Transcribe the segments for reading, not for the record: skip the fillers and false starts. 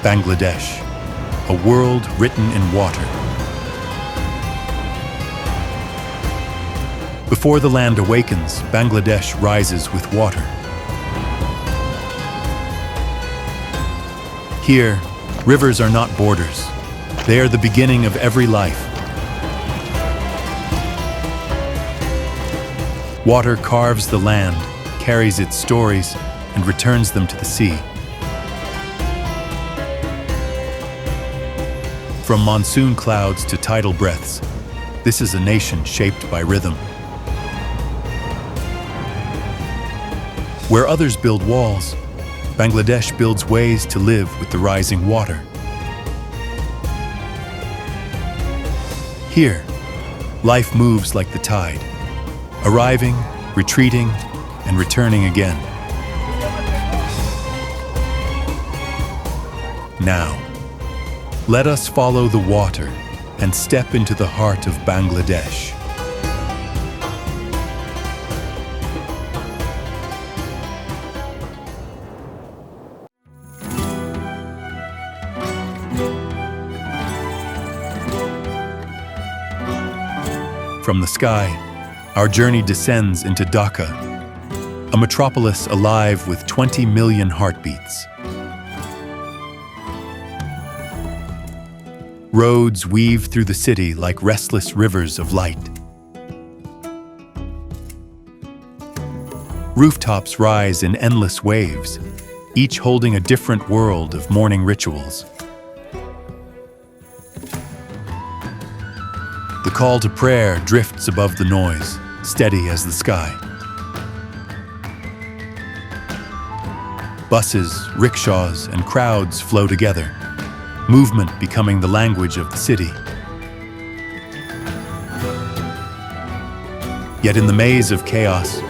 Bangladesh, a world written in water. Before the land awakens, Bangladesh rises with water. Here, rivers are not borders. They are the beginning of every life. Water carves the land, carries its stories, and returns them to the sea. From monsoon clouds to tidal breaths, this is a nation shaped by rhythm. Where others build walls, Bangladesh builds ways to live with the rising water. Here, life moves like the tide, arriving, retreating, and returning again. Now, let us follow the water and step into the heart of Bangladesh. From the sky, our journey descends into Dhaka, a metropolis alive with 20 million heartbeats. Roads weave through the city like restless rivers of light. Rooftops rise in endless waves, each holding a different world of morning rituals. The call to prayer drifts above the noise, steady as the sky. Buses, rickshaws, and crowds flow together, movement becoming the language of the city. Yet in the maze of chaos,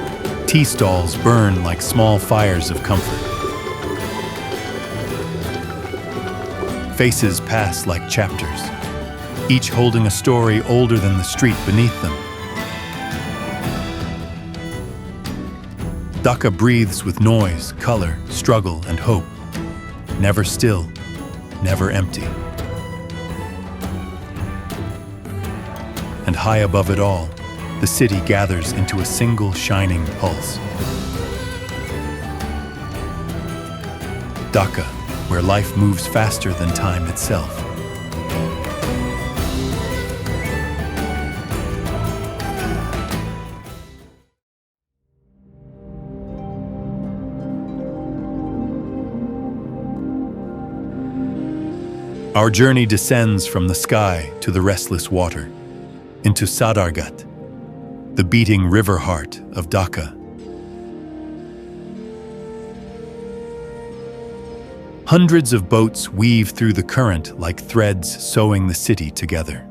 tea stalls burn like small fires of comfort. Faces pass like chapters, each holding a story older than the street beneath them. Dhaka breathes with noise, color, struggle, and hope, never still, never empty. And high above it all, the city gathers into a single shining pulse. Dhaka, where life moves faster than time itself. Our journey descends from the sky to the restless water, into SADARGHAT, the beating river heart of Dhaka. Hundreds of boats weave through the current like threads sewing the city together.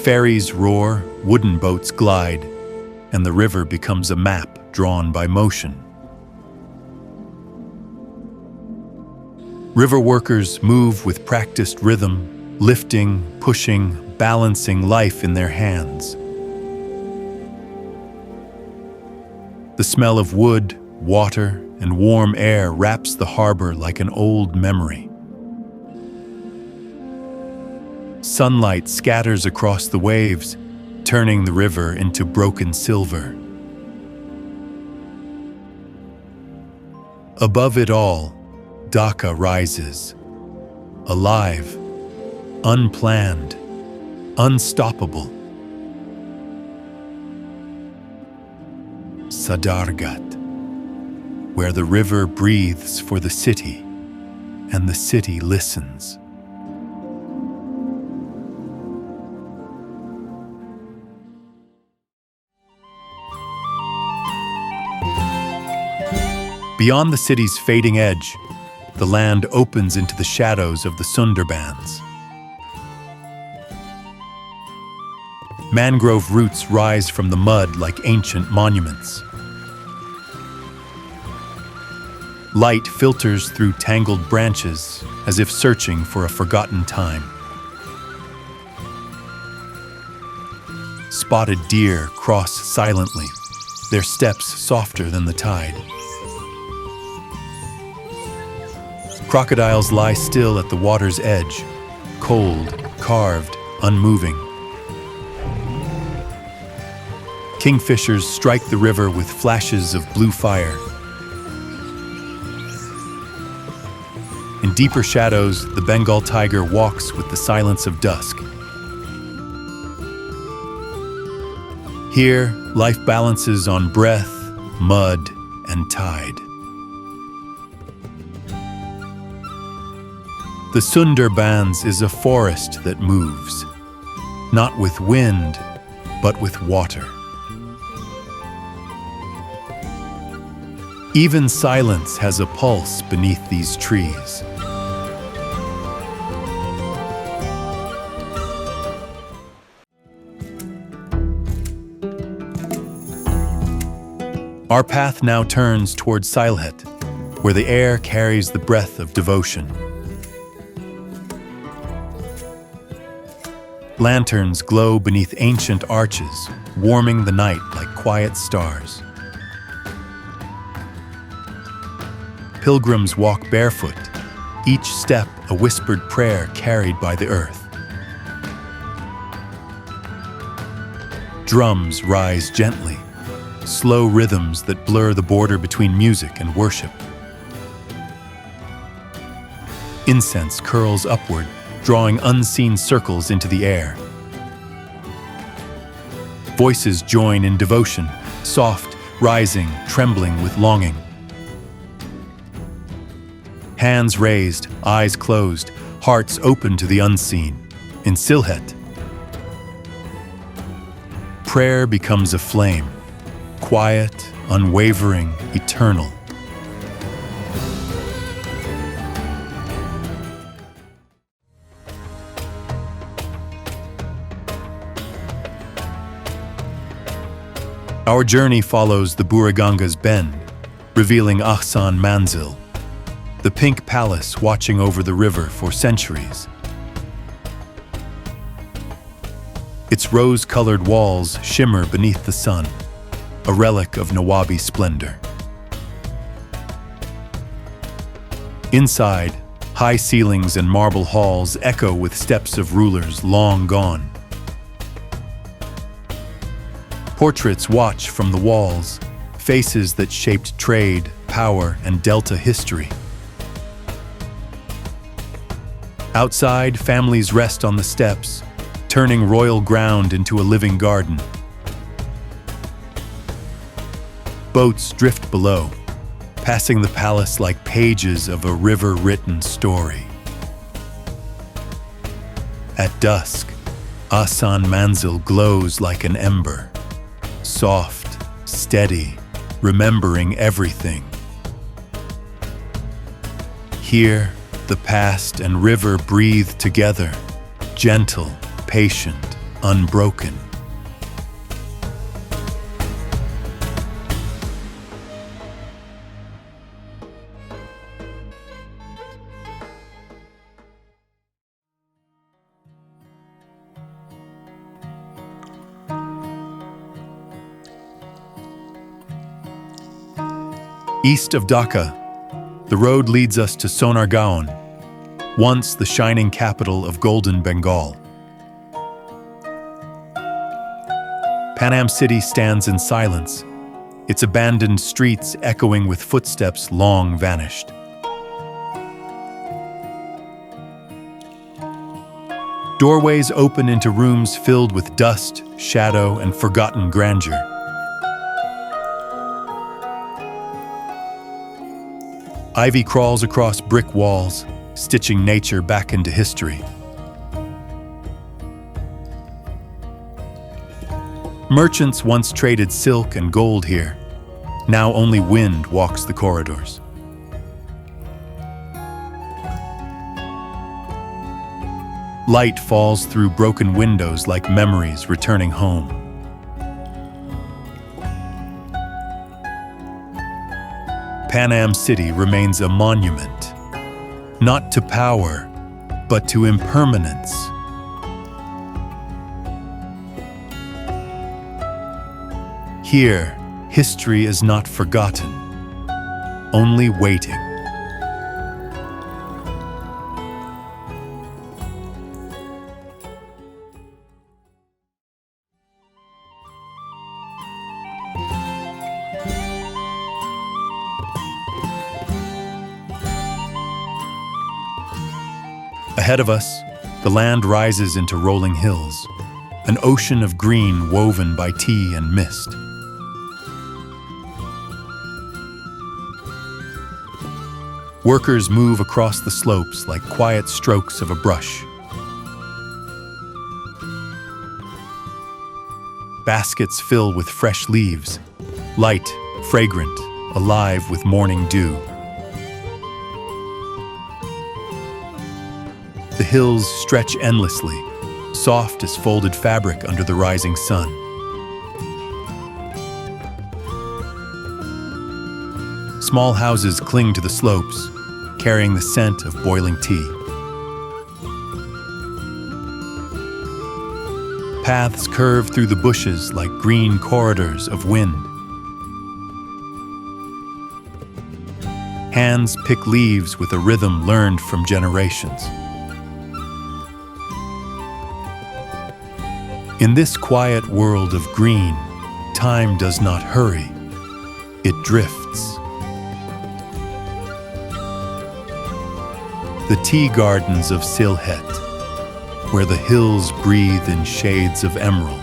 Ferries roar, wooden boats glide, and the river becomes a map drawn by motion. River workers move with practiced rhythm, lifting, pushing, balancing life in their hands. The smell of wood, water, and warm air wraps the harbor like an old memory. Sunlight scatters across the waves, turning the river into broken silver. Above it all, Dhaka rises, alive, unplanned, unstoppable. SADARGHAT, where the river breathes for the city and the city listens. Beyond the city's fading edge, the land opens into the shadows of the Sundarbans. Mangrove roots rise from the mud like ancient monuments. Light filters through tangled branches as if searching for a forgotten time. Spotted deer cross silently, their steps softer than the tide. Crocodiles lie still at the water's edge, cold, carved, unmoving. Kingfishers strike the river with flashes of blue fire. In deeper shadows, the Bengal tiger walks with the silence of dusk. Here, life balances on breath, mud, and tide. The Sundarbans is a forest that moves, not with wind, but with water. Even silence has a pulse beneath these trees. Our path now turns towards SYLHET, where the air carries the breath of devotion. Lanterns glow beneath ancient arches, warming the night like quiet stars. Pilgrims walk barefoot, each step a whispered prayer carried by the earth. Drums rise gently, slow rhythms that blur the border between music and worship. Incense curls upward, drawing unseen circles into the air. Voices join in devotion, soft, rising, trembling with longing. Hands raised, eyes closed, hearts open to the unseen. In SYLHET, prayer becomes a flame, quiet, unwavering, eternal. Our journey follows the Buraganga's bend, revealing AHSAN MANZIL, the pink palace watching over the river for centuries. Its rose-colored walls shimmer beneath the sun, a relic of Nawabi splendor. Inside, high ceilings and marble halls echo with steps of rulers long gone. Portraits watch from the walls, faces that shaped trade, power, and Delta history. Outside, families rest on the steps, turning royal ground into a living garden. Boats drift below, passing the palace like pages of a river-written story. At dusk, AHSAN MANZIL glows like an ember, soft, steady, remembering everything. Here, the past and river breathe together, gentle, patient, unbroken. East of Dhaka, the road leads us to SONARGAON, once the shining capital of golden Bengal. PANAM city stands in silence, its abandoned streets echoing with footsteps long vanished. Doorways open into rooms filled with dust, shadow, and forgotten grandeur. Ivy crawls across brick walls, stitching nature back into history. Merchants once traded silk and gold here. Now only wind walks the corridors. Light falls through broken windows like memories returning home. PANAM City remains a monument, not to power, but to impermanence. Here, history is not forgotten, only waiting. Ahead of us, the land rises into rolling hills, an ocean of green woven by tea and mist. Workers move across the slopes like quiet strokes of a brush. Baskets fill with fresh leaves, light, fragrant, alive with morning dew. The hills stretch endlessly, soft as folded fabric under the rising sun. Small houses cling to the slopes, carrying the scent of boiling tea. Paths curve through the bushes like green corridors of wind. Hands pick leaves with a rhythm learned from generations. In this quiet world of green, time does not hurry, it drifts. The tea gardens of SYLHET, where the hills breathe in shades of emerald.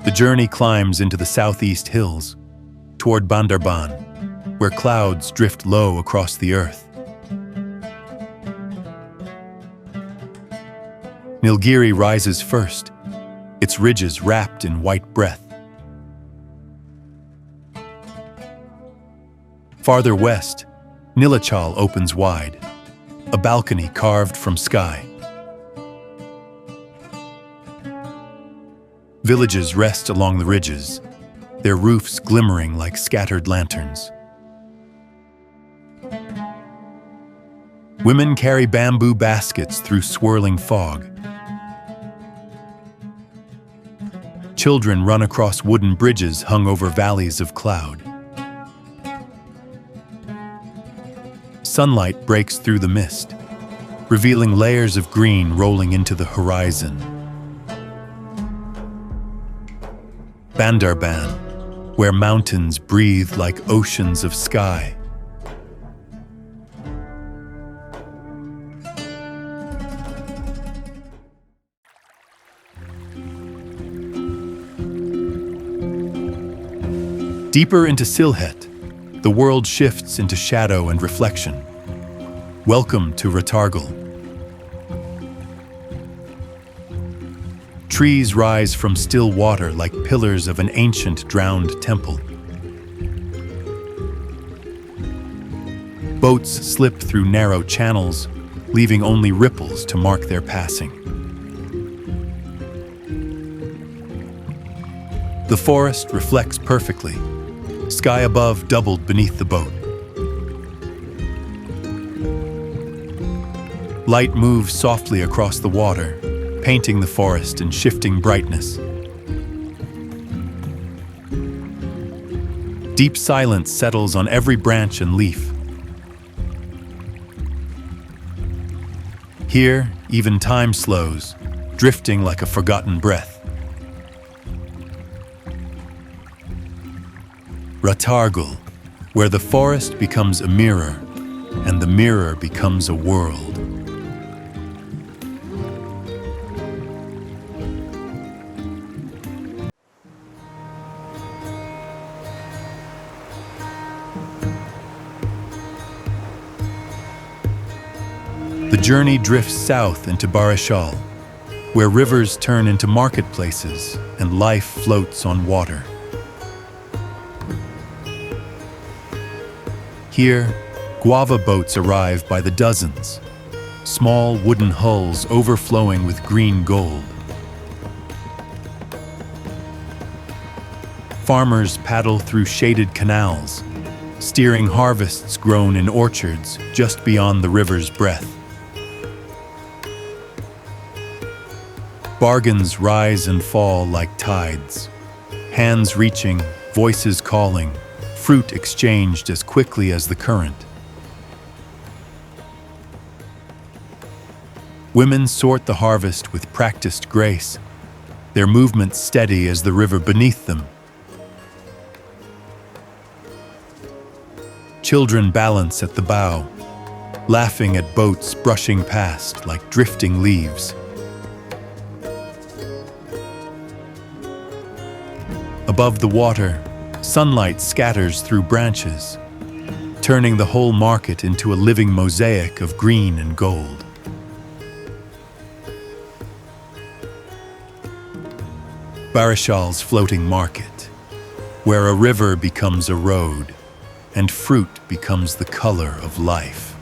The journey climbs into the southeast hills, toward BANDARBAN, where clouds drift low across the earth. NILGIRI rises first, its ridges wrapped in white breath. Farther west, NILACHAL opens wide, a balcony carved from sky. Villages rest along the ridges, their roofs glimmering like scattered lanterns. Women carry bamboo baskets through swirling fog. Children run across wooden bridges hung over valleys of cloud. Sunlight breaks through the mist, revealing layers of green rolling into the horizon. BANDARBAN, where mountains breathe like oceans of sky. Deeper into SYLHET, the world shifts into shadow and reflection. Welcome to RATARGUL. Trees rise from still water like pillars of an ancient drowned temple. Boats slip through narrow channels, leaving only ripples to mark their passing. The forest reflects perfectly, sky above doubled beneath the boat. Light moves softly across the water, painting the forest in shifting brightness. Deep silence settles on every branch and leaf. Here, even time slows, drifting like a forgotten breath. RATARGUL, where the forest becomes a mirror, and the mirror becomes a world. The journey drifts south into BARISHAL, where rivers turn into marketplaces and life floats on water. Here, guava boats arrive by the dozens, small wooden hulls overflowing with green gold. Farmers paddle through shaded canals, steering harvests grown in orchards just beyond the river's breadth. Bargains rise and fall like tides, hands reaching, voices calling, fruit exchanged as quickly as the current. Women sort the harvest with practiced grace, their movements steady as the river beneath them. Children balance at the bow, laughing at boats brushing past like drifting leaves. Above the water, sunlight scatters through branches, turning the whole market into a living mosaic of green and gold. Barishal's floating market, where a river becomes a road and fruit becomes the color of life.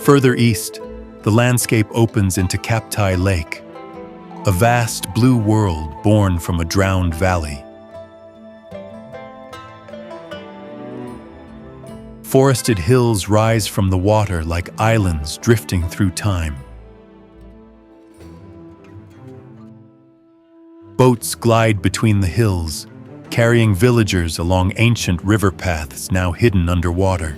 Further east, the landscape opens into KAPTAI Lake, a vast blue world born from a drowned valley. Forested hills rise from the water like islands drifting through time. Boats glide between the hills, carrying villagers along ancient river paths now hidden underwater.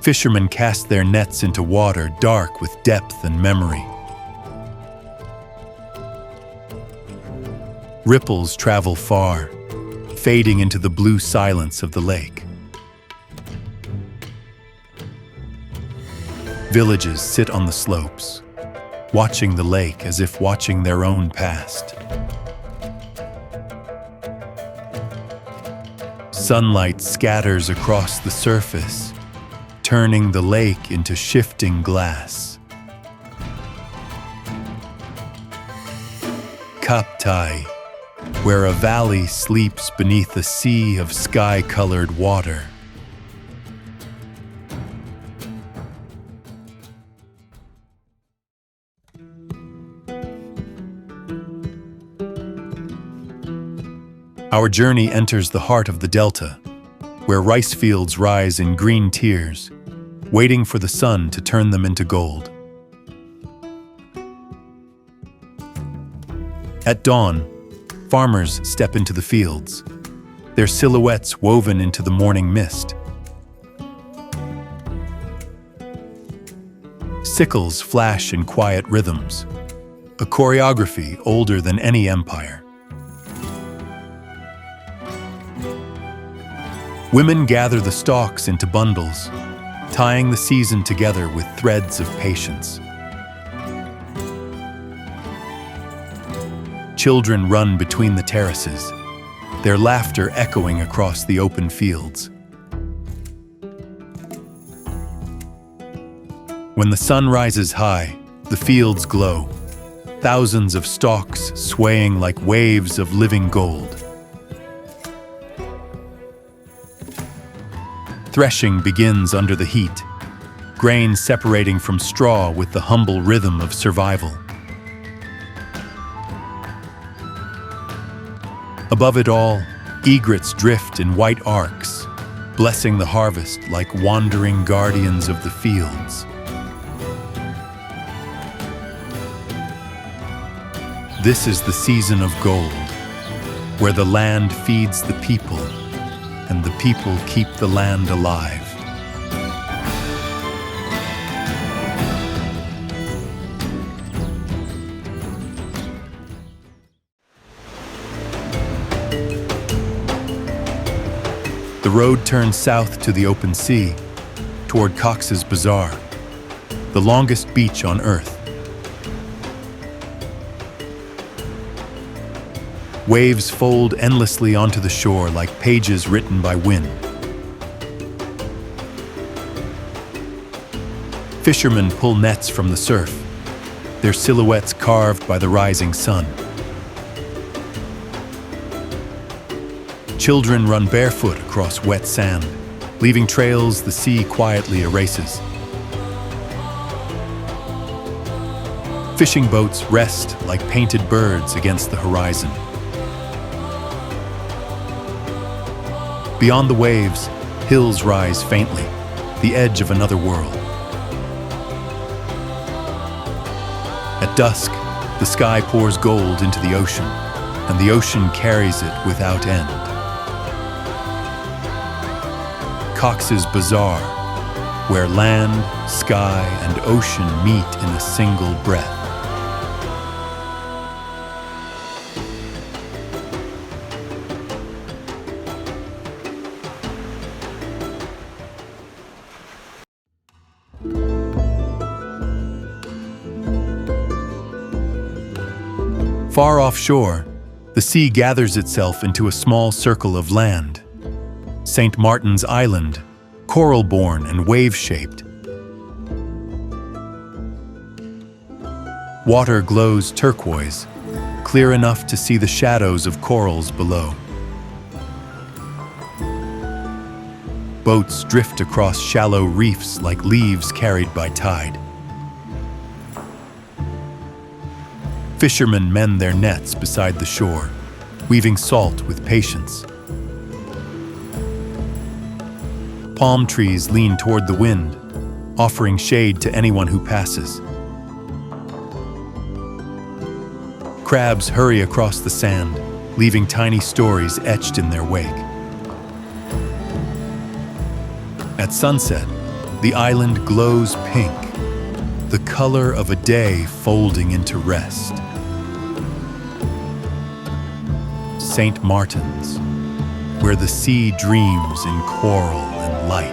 Fishermen cast their nets into water dark with depth and memory. Ripples travel far, fading into the blue silence of the lake. Villages sit on the slopes, watching the lake as if watching their own past. Sunlight scatters across the surface, turning the lake into shifting glass. KAPTAI, where a valley sleeps beneath a sea of sky-colored water. Our journey enters the heart of the delta, where rice fields rise in green tiers, waiting for the sun to turn them into gold. At dawn, farmers step into the fields, their silhouettes woven into the morning mist. Sickles flash in quiet rhythms, a choreography older than any empire. Women gather the stalks into bundles, tying the season together with threads of patience. Children run between the terraces, their laughter echoing across the open fields. When the sun rises high, the fields glow, thousands of stalks swaying like waves of living gold. Threshing begins under the heat, grain separating from straw with the humble rhythm of survival. Above it all, egrets drift in white arcs, blessing the harvest like wandering guardians of the fields. This is the season of gold, where the land feeds the people, and the people keep the land alive. The road turns south to the open sea, toward COX'S BAZAR, the longest beach on Earth. Waves fold endlessly onto the shore like pages written by wind. Fishermen pull nets from the surf, their silhouettes carved by the rising sun. Children run barefoot across wet sand, leaving trails the sea quietly erases. Fishing boats rest like painted birds against the horizon. Beyond the waves, hills rise faintly, the edge of another world. At dusk, the sky pours gold into the ocean, and the ocean carries it without end. COX'S BAZAR, where land, sky, and ocean meet in a single breath. Far offshore, the sea gathers itself into a small circle of land. St. Martin's Island, coral-born and wave-shaped. Water glows turquoise, clear enough to see the shadows of corals below. Boats drift across shallow reefs like leaves carried by tide. Fishermen mend their nets beside the shore, weaving salt with patience. Palm trees lean toward the wind, offering shade to anyone who passes. Crabs hurry across the sand, leaving tiny stories etched in their wake. At sunset, the island glows pink, the color of a day folding into rest. St. Martin's, where the sea dreams in coral and light.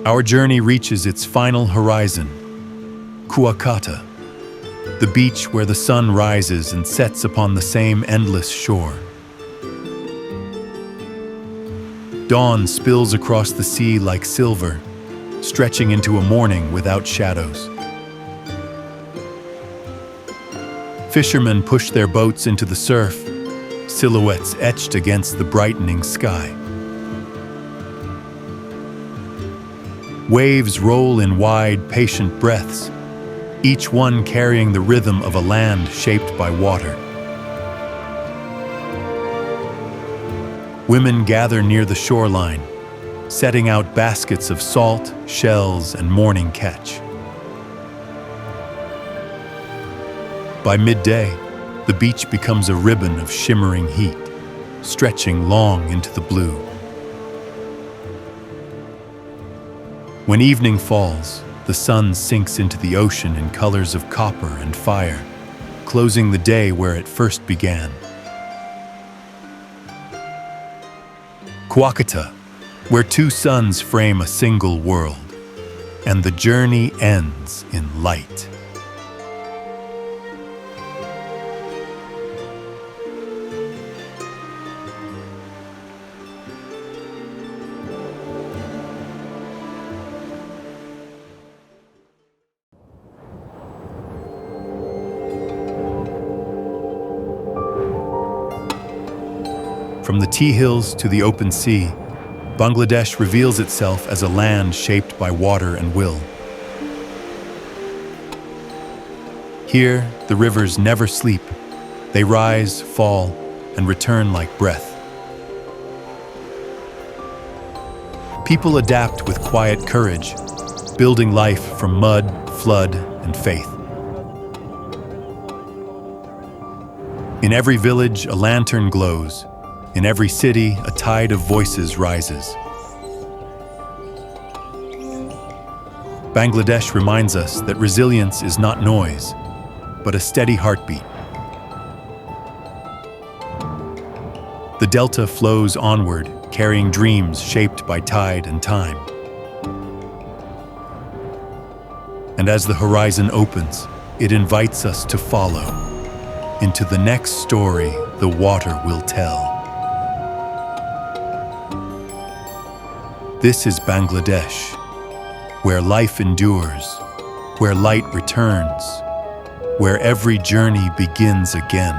Our journey reaches its final horizon, KUAKATA, the beach where the sun rises and sets upon the same endless shore. Dawn spills across the sea like silver, stretching into a morning without shadows. Fishermen push their boats into the surf, silhouettes etched against the brightening sky. Waves roll in wide, patient breaths, each one carrying the rhythm of a land shaped by water. Women gather near the shoreline, setting out baskets of salt, shells, and morning catch. By midday, the beach becomes a ribbon of shimmering heat, stretching long into the blue. When evening falls, the sun sinks into the ocean in colors of copper and fire, closing the day where it first began. KUAKATA, where two suns frame a single world, and the journey ends in light. From the tea hills to the open sea, Bangladesh reveals itself as a land shaped by water and will. Here, the rivers never sleep. They rise, fall, and return like breath. People adapt with quiet courage, building life from mud, flood, and faith. In every village, a lantern glows. In every city, a tide of voices rises. Bangladesh reminds us that resilience is not noise, but a steady heartbeat. The delta flows onward, carrying dreams shaped by tide and time. And as the horizon opens, it invites us to follow into the next story the water will tell. This is Bangladesh, where life endures, where light returns, where every journey begins again.